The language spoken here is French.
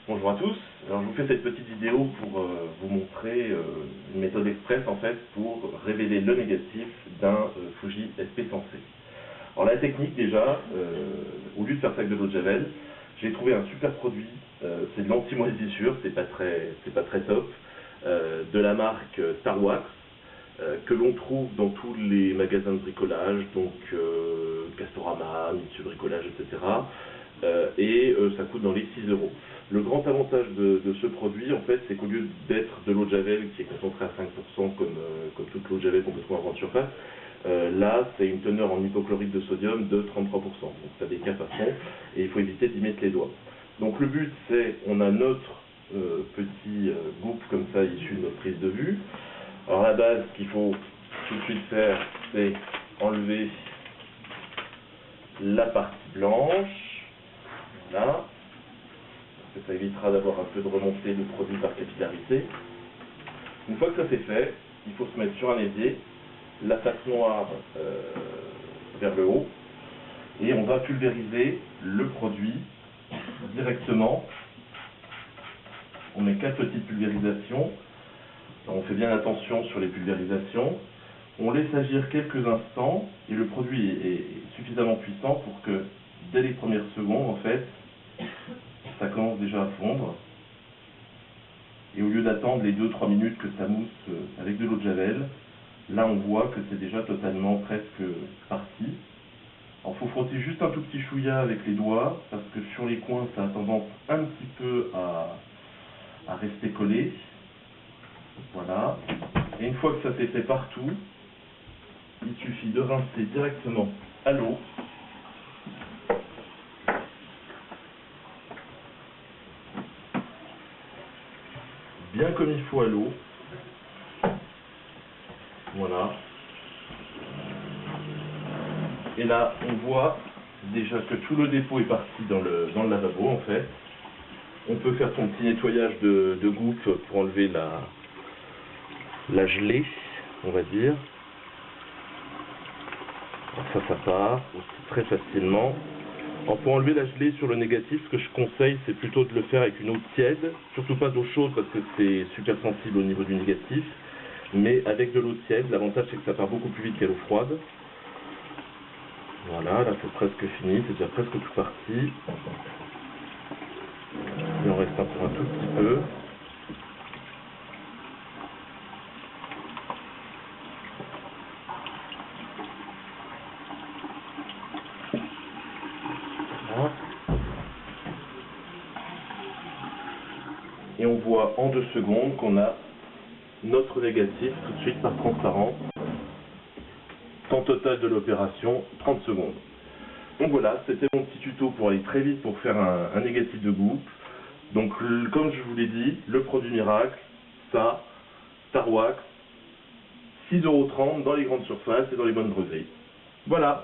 Bonjour à tous. Alors je vous fais cette petite vidéo pour vous montrer une méthode express en fait pour révéler le négatif d'un Fuji SP100C. Alors la technique déjà, au lieu de faire ça avec de l'eau de javel, j'ai trouvé un super produit, c'est de l'anti-moisissure, c'est pas très top, de la marque Starwax, que l'on trouve dans tous les magasins de bricolage, donc Castorama, Mitsu Bricolage, etc. Et ça coûte dans les 6 €. Le grand avantage de ce produit, en fait, c'est qu'au lieu d'être de l'eau de javel qui est concentrée à 5% comme toute l'eau de javel qu'on peut trouver en grande surface, là, c'est une teneur en hypochlorite de sodium de 33%. Donc ça décape à fond et il faut éviter d'y mettre les doigts. Donc le but, c'est, on a notre petit gouffre comme ça issu de notre prise de vue. Alors à la base, ce qu'il faut tout de suite faire, c'est enlever la partie blanche. Voilà. Ça évitera d'avoir un peu de remontée de produit par capillarité. Une fois que ça c'est fait, il faut se mettre sur un évier, la face noire vers le haut, et on va pulvériser le produit directement. On met 4 petites pulvérisations. On fait bien attention sur les pulvérisations. On laisse agir quelques instants et le produit est suffisamment puissant pour que dès les premières secondes, en fait, ça commence déjà à fondre. Et au lieu d'attendre les 2-3 minutes que ça mousse avec de l'eau de javel, là on voit que c'est déjà totalement presque parti. Alors il faut frotter juste un tout petit chouïa avec les doigts, parce que sur les coins ça a tendance un petit peu à rester collé. Voilà. Et une fois que ça s'est fait partout, il suffit de rincer directement à l'eau. Bien comme il faut à l'eau. Voilà. Et là, on voit déjà que tout le dépôt est parti dans le lavabo en fait. On peut faire son petit nettoyage de goutte pour enlever la gelée, on va dire. Alors ça part aussi très facilement. Alors pour enlever la gelée sur le négatif, ce que je conseille, c'est plutôt de le faire avec une eau tiède, surtout pas d'eau chaude parce que c'est super sensible au niveau du négatif, mais avec de l'eau tiède. L'avantage c'est que ça part beaucoup plus vite qu'à l'eau froide. Voilà, là c'est presque fini, c'est déjà presque tout parti. Il en reste encore un tout petit peu. Voilà. Et on voit en 2 secondes qu'on a notre négatif tout de suite par transparent. Temps total de l'opération, 30 secondes. Donc voilà, c'était mon petit tuto pour aller très vite pour faire un négatif de goutte. Donc comme je vous l'ai dit, le produit miracle, ça, Starwax, 6,30 € dans les grandes surfaces et dans les bonnes breuseries. Voilà.